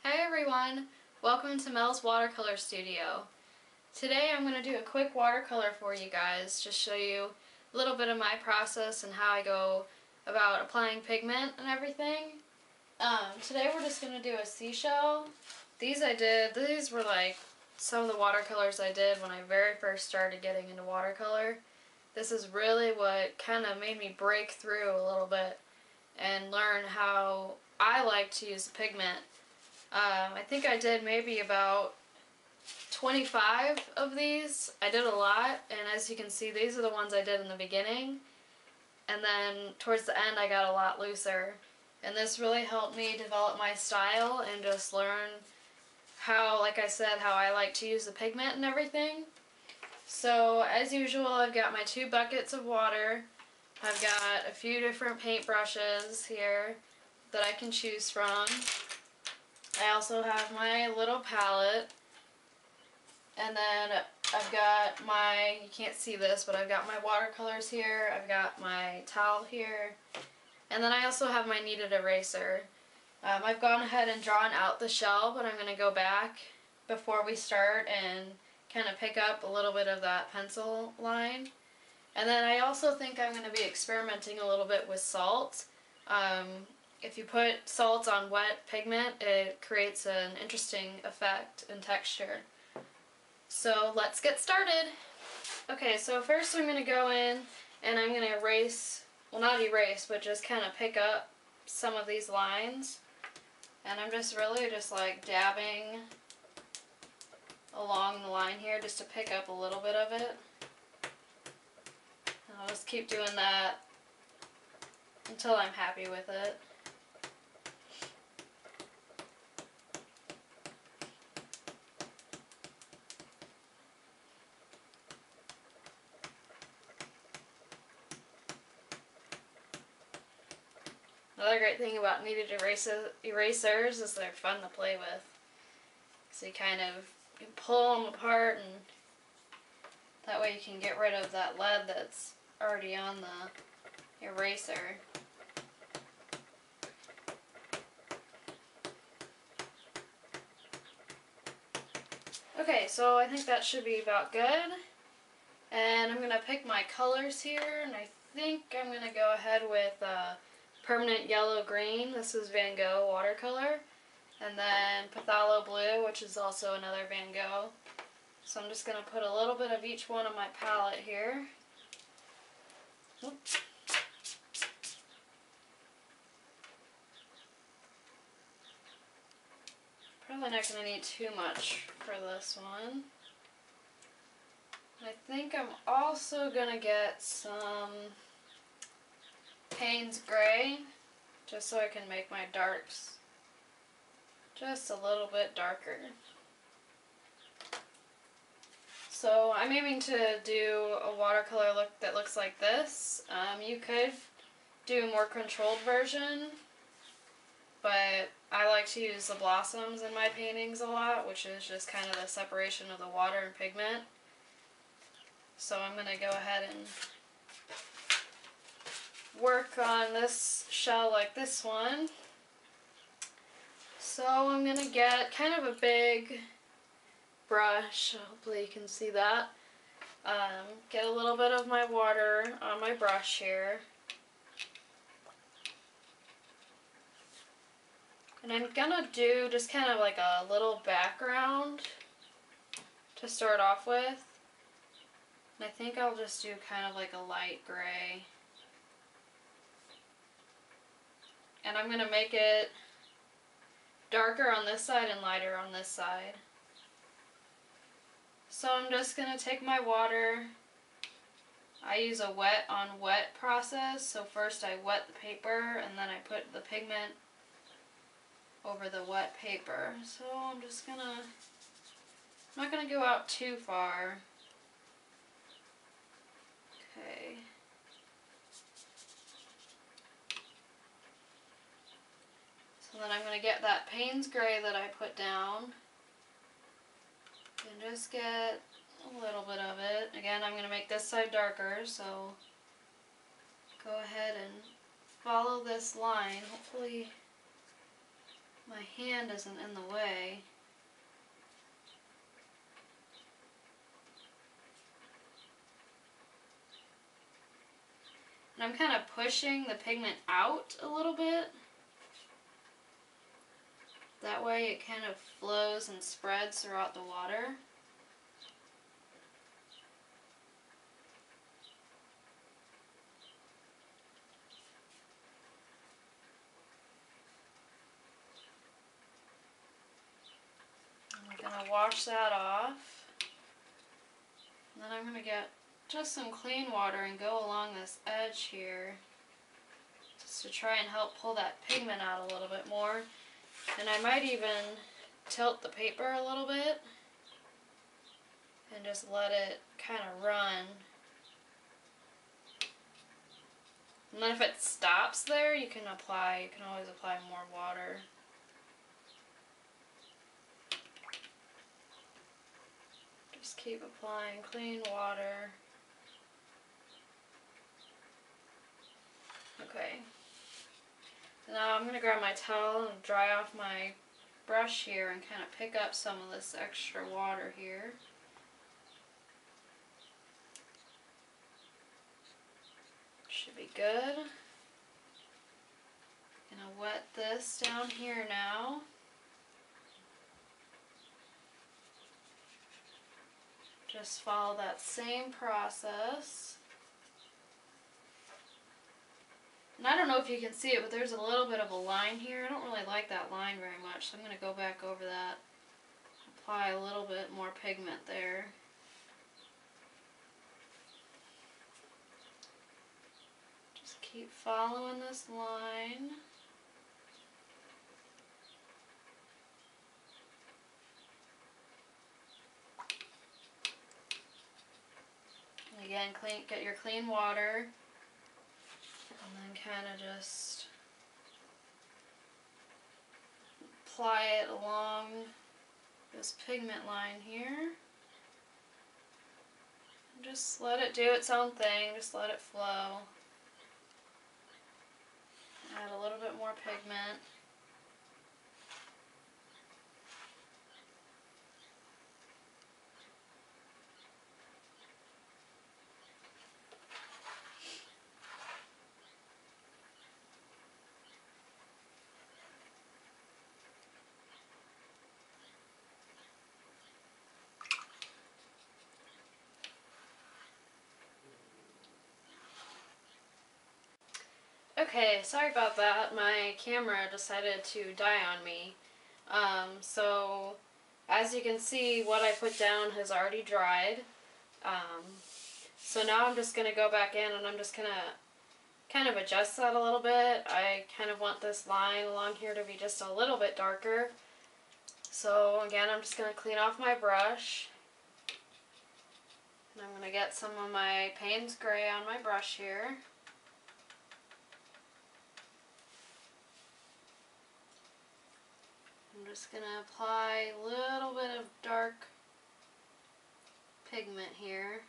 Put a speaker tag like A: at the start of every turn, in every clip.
A: Hi everyone! Welcome to Mel's Watercolor Studio. Today I'm going to do a quick watercolor for you guys, just show you a little bit of my process and how I go about applying pigment and everything. Today we're just going to do a seashell. These were like some of the watercolors I did when I very first started getting into watercolor. This is really what kind of made me break through a little bit and learn how I like to use the pigment. I think I did maybe about 25 of these. I did a lot, and as you can see, these are the ones I did in the beginning, and then towards the end I got a lot looser, and this really helped me develop my style and just learn how, like I said, how I like to use the pigment and everything. So as usual, I've got my 2 buckets of water. I've got a few different paint brushes here that I can choose from. I also have my little palette, and then I've got my, you can't see this, but I've got my watercolors here, I've got my towel here, and then I also have my kneaded eraser. I've gone ahead and drawn out the shell, but I'm going to go back before we start and kind of pick up a little bit of that pencil line. And then I also think I'm going to be experimenting a little bit with salt. If you put salt on wet pigment, it creates an interesting effect and texture. So let's get started. Okay, so first I'm going to go in and I'm going to erase, well not erase, but just kind of pick up some of these lines. And I'm just really just like dabbing along the line here just to pick up a little bit of it. And I'll just keep doing that until I'm happy with it. Another great thing about kneaded erasers is they're fun to play with. So you kind of can pull them apart, and that way you can get rid of that lead that's already on the eraser. Okay, so I think that should be about good. And I'm going to pick my colors here, and I think I'm going to go ahead with Permanent Yellow Green. This is Van Gogh watercolor. And then Phthalo Blue, which is also another Van Gogh. So I'm just going to put a little bit of each one on my palette here. Oops. Probably not going to need too much for this one. I think I'm also going to get some Payne's Gray, just so I can make my darks just a little bit darker. So I'm aiming to do a watercolor look that looks like this. You could do a more controlled version, but I like to use the blossoms in my paintings a lot, which is just kind of the separation of the water and pigment. So I'm going to go ahead and work on this shell like this one. So I'm going to get kind of a big brush, hopefully you can see that. Get a little bit of my water on my brush here. And I'm going to do just kind of like a little background to start off with. And I think I'll just do kind of like a light gray. And I'm going to make it darker on this side and lighter on this side. So I'm just going to take my water. I use a wet on wet process. So first I wet the paper and then I put the pigment over the wet paper. So I'm just going to, I'm not going to go out too far. Okay. So then I'm going to get that Payne's Gray that I put down and just get a little bit of it. Again, I'm going to make this side darker, so go ahead and follow this line. Hopefully my hand isn't in the way. And I'm kind of pushing the pigment out a little bit. That way it kind of flows and spreads throughout the water. I'm going to wash that off. And then I'm going to get just some clean water and go along this edge here, just to try and help pull that pigment out a little bit more. And I might even tilt the paper a little bit and just let it kind of run. And then if it stops there, you can always apply more water. Just keep applying clean water. Okay. Now I'm going to grab my towel and dry off my brush here and kind of pick up some of this extra water here. Should be good. Gonna wet this down here now. Just follow that same process. And I don't know if you can see it, but there's a little bit of a line here. I don't really like that line very much, so I'm going to go back over that. Apply a little bit more pigment there. Just keep following this line. And again, get your clean water. And then kind of just apply it along this pigment line here. And just let it do its own thing, just let it flow. Add a little bit more pigment. Okay, sorry about that. My camera decided to die on me. So as you can see, what I put down has already dried. So now I'm just going to go back in and I'm just going to kind of adjust that a little bit. I kind of want this line along here to be just a little bit darker. So again, I'm just going to clean off my brush. And I'm going to get some of my Payne's Gray on my brush here. I'm just going to apply a little bit of dark pigment here.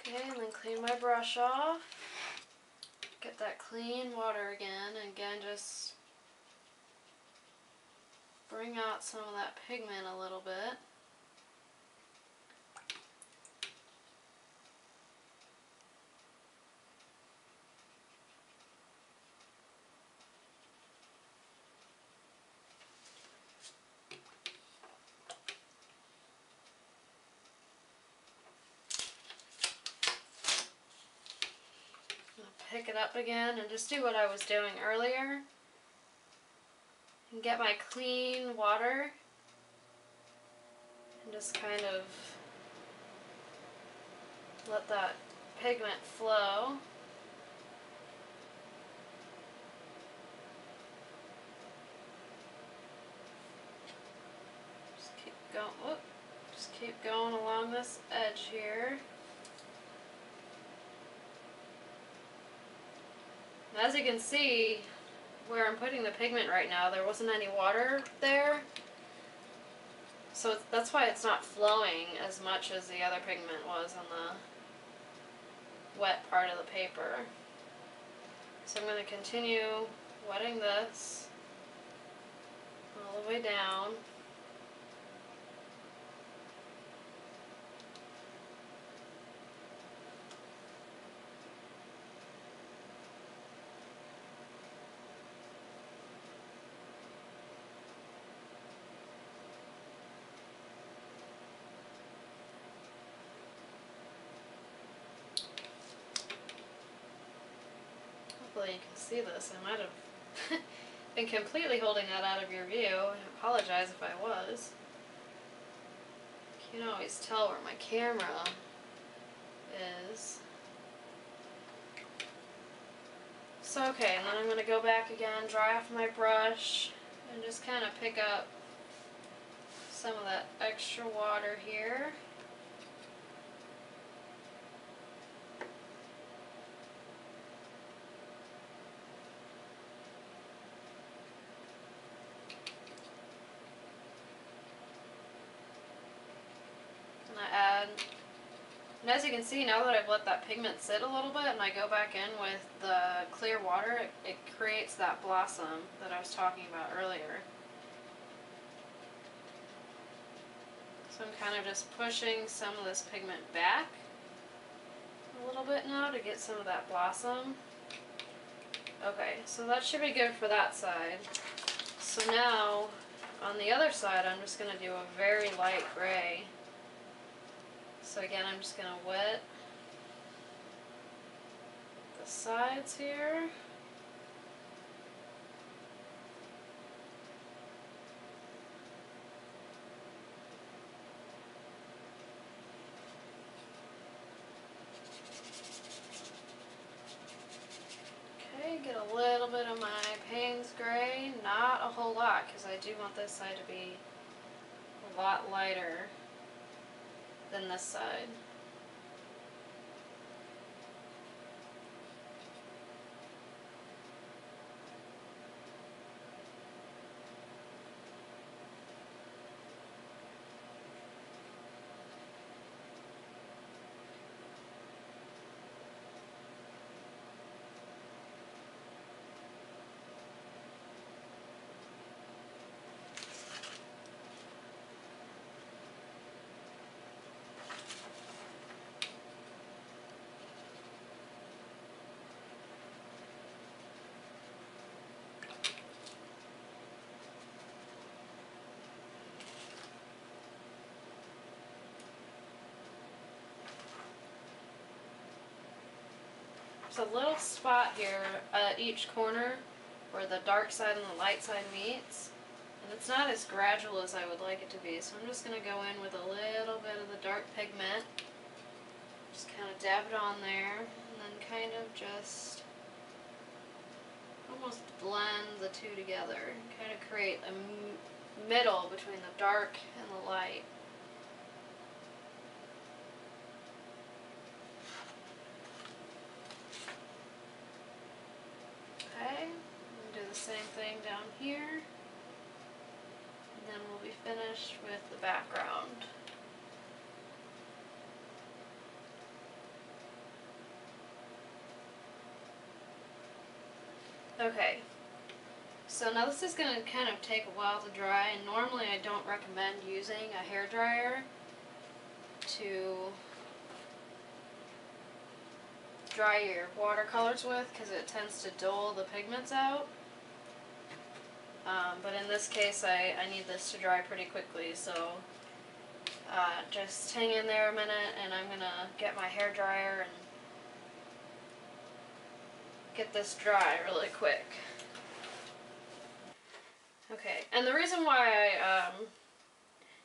A: Okay, and then clean my brush off. Get that clean water again, and again just bring out some of that pigment a little bit. Pick it up again and just do what I was doing earlier and get my clean water and just kind of let that pigment flow. Just keep going along this edge here. As you can see, where I'm putting the pigment right now, there wasn't any water there. So that's why it's not flowing as much as the other pigment was on the wet part of the paper. So I'm going to continue wetting this all the way down. Hopefully you can see this. I might have been completely holding that out of your view. I apologize if I was. You can always tell where my camera is. So okay, and then I'm going to go back again, dry off my brush, and just kind of pick up some of that extra water here. And I add, and as you can see, now that I've let that pigment sit a little bit and I go back in with the clear water, it creates that blossom that I was talking about earlier. So I'm kind of just pushing some of this pigment back a little bit now to get some of that blossom. Okay, so that should be good for that side. So now, on the other side, I'm just going to do a very light gray. So again, I'm just going to wet the sides here. Okay, get a little bit of my Payne's gray, not a whole lot, because I do want this side to be a lot lighter than this side. There's a little spot here at each corner where the dark side and the light side meets, and it's not as gradual as I would like it to be, so I'm just going to go in with a little bit of the dark pigment, just kind of dab it on there, and then kind of just almost blend the two together, kind of create a middle between the dark and the light. Okay, and do the same thing down here, and then we'll be finished with the background. Okay, so now this is going to kind of take a while to dry, and normally I don't recommend using a hairdryer to dry your watercolors with because it tends to dull the pigments out. But in this case I need this to dry pretty quickly, so just hang in there a minute and I'm going to get my hairdryer and get this dry really quick. Okay, and the reason why I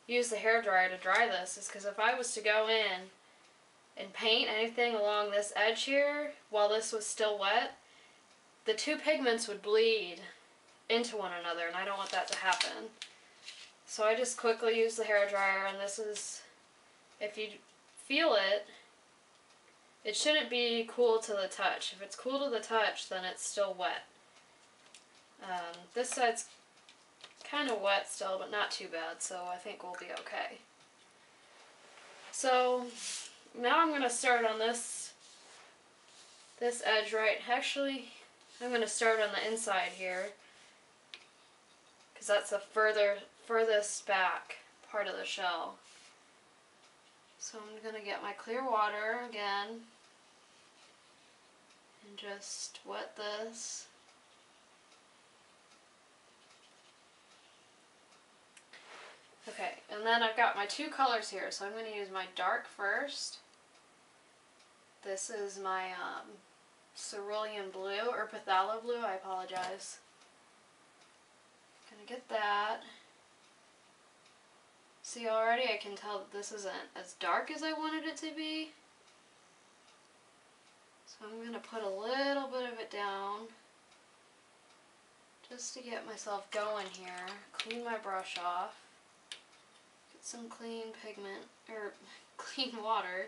A: use the hairdryer to dry this is because if I was to go in and paint anything along this edge here while this was still wet, the two pigments would bleed into one another, and I don't want that to happen. So I just quickly use the hairdryer, and this is, if you feel it, it shouldn't be cool to the touch. If it's cool to the touch, then it's still wet. This side's kind of wet still, but not too bad, so I think we'll be okay. So now I'm going to start on this edge right. Actually, I'm going to start on the inside here, because that's the furthest back part of the shell. So I'm going to get my clear water again and just wet this. Okay, and then I've got my two colors here, so I'm going to use my dark first. This is my cerulean blue, or phthalo blue, I apologize. Gonna get that. See, already I can tell that this isn't as dark as I wanted it to be. So I'm gonna put a little bit of it down just to get myself going here. Clean my brush off. Get some clean pigment, or clean water.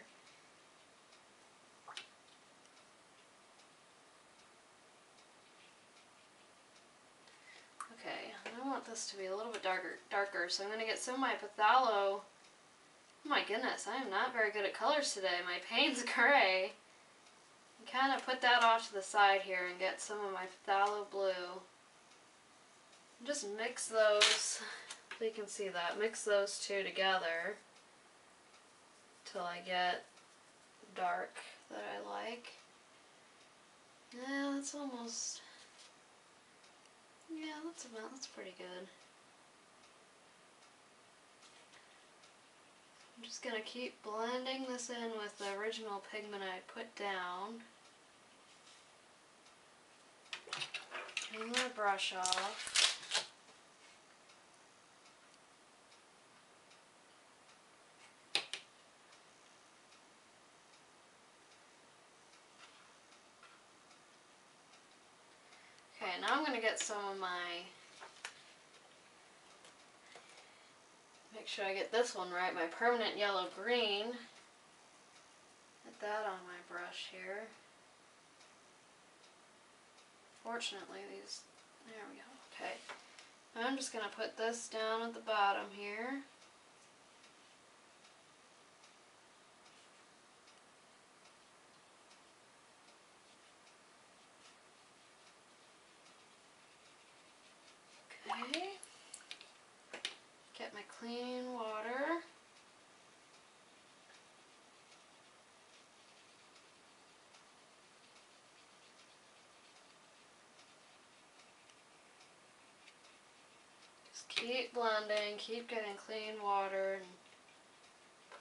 A: Okay, I want this to be a little bit darker, so I'm going to get some of my phthalo. Oh my goodness, I am not very good at colors today. My paint's gray. Kind of put that off to the side here and get some of my phthalo blue. And just mix those, so you can see that. Mix those two together till I get dark that I like. Yeah, that's almost... yeah, that's pretty good. I'm just going to keep blending this in with the original pigment I put down. Clean my brush off. Okay, now I'm going to get some of my... make sure I get this one right, my permanent yellow-green. Get that on my brush here. Fortunately, these... there we go, okay. I'm just going to put this down at the bottom here. Okay. Get my clean water. Just keep blending, keep getting clean water and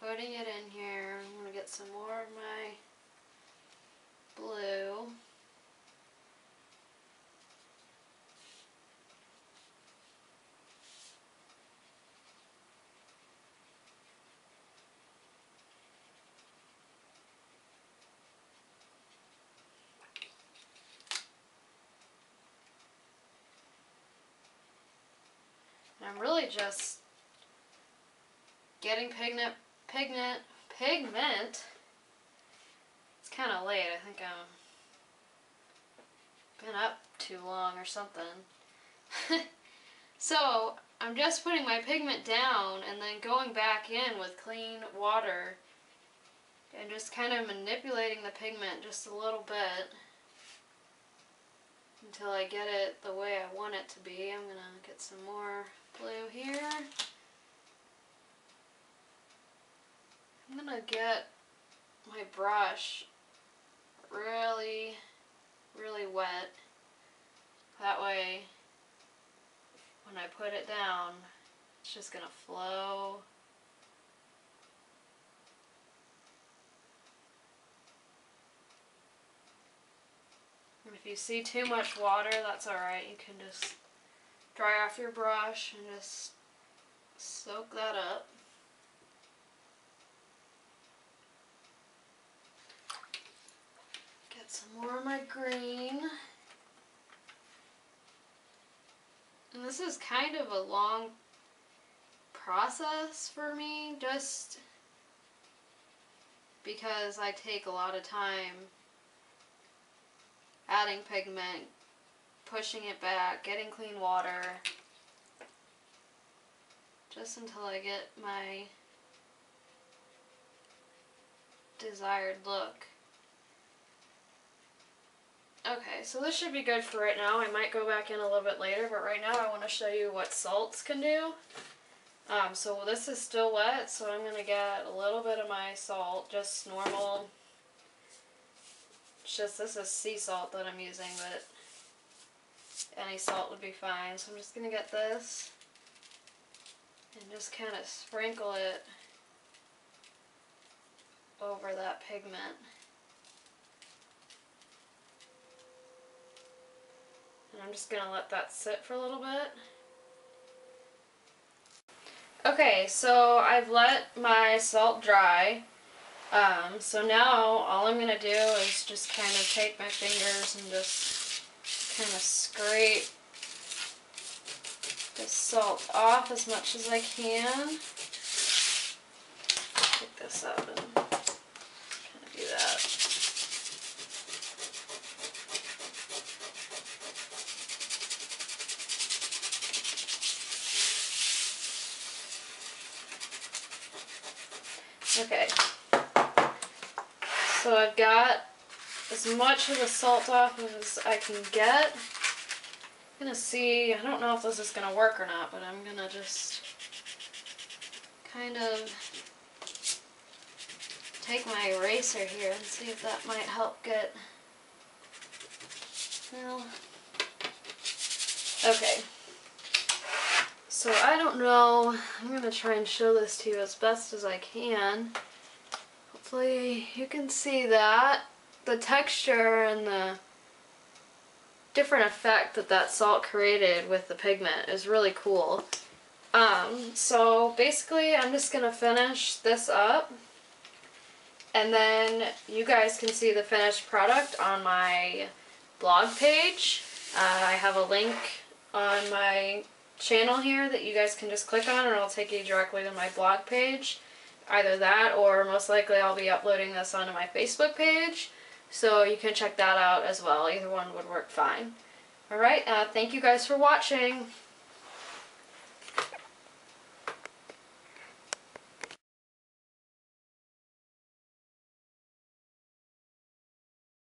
A: putting it in here. I'm going to get some more of my blue. And I'm really just getting pigment. It's kind of late. I think I've been up too long or something. So I'm just putting my pigment down and then going back in with clean water and just kind of manipulating the pigment just a little bit until I get it the way I want it to be. I'm going to get some more blue here. I'm going to get my brush really, really wet. That way, when I put it down, it's just going to flow. And if you see too much water, that's alright. You can just dry off your brush and just soak that up. Get some more of my green. And this is kind of a long process for me, just because I take a lot of time adding pigment, pushing it back, getting clean water. just until I get my desired look. Okay, so this should be good for right now. I might go back in a little bit later, but right now I want to show you what salts can do. So this is still wet, so I'm going to get a little bit of my salt, just normal. This is sea salt that I'm using, but any salt would be fine. So I'm just going to get this and just kind of sprinkle it over that pigment. And I'm just going to let that sit for a little bit. Okay, so I've let my salt dry. So now all I'm going to do is just kind of take my fingers and just kind of scrape the salt off as much as I can. Pick this up and kind of do that. Okay, so I've got as much of the salt off as I can get. I'm going to see, I don't know if this is going to work or not, but I'm going to just kind of take my eraser here and see if that might help get, well, okay. So I don't know, I'm going to try and show this to you as best as I can. Hopefully you can see that. The texture and the different effect that salt created with the pigment is really cool. So basically I'm just going to finish this up, and then you guys can see the finished product on my blog page. I have a link on my channel here that you guys can just click on, and it'll take you directly to my blog page. Either that, or most likely I'll be uploading this onto my Facebook page, so you can check that out as well. Either one would work fine. Alright, thank you guys for watching.